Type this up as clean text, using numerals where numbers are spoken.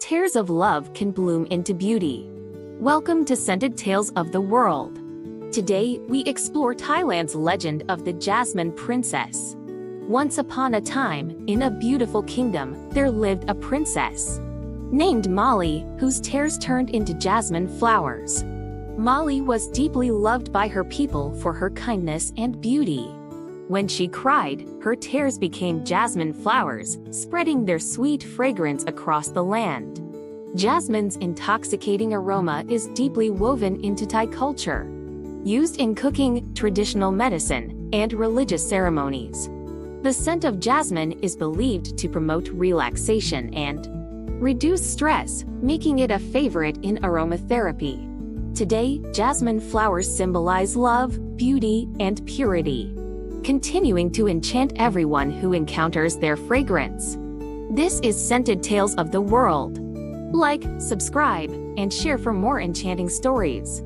tears of love can bloom into beauty. Welcome to Scented Tales of the World. Today, we explore Thailand's legend of the Jasmine Princess. Once upon a time, in a beautiful kingdom, there lived a princess named Molly, whose tears turned into jasmine flowers. Molly was deeply loved by her people for her kindness and beauty. When she cried, her tears became jasmine flowers, spreading their sweet fragrance across the land. Jasmine's intoxicating aroma is deeply woven into Thai culture, used in cooking, traditional medicine, and religious ceremonies. The scent of jasmine is believed to promote relaxation and reduce stress, making it a favorite in aromatherapy. Today, jasmine flowers symbolize love, beauty, and purity, continuing to enchant everyone who encounters their fragrance. This is Scented Tales of the World. Like, subscribe, and share for more enchanting stories.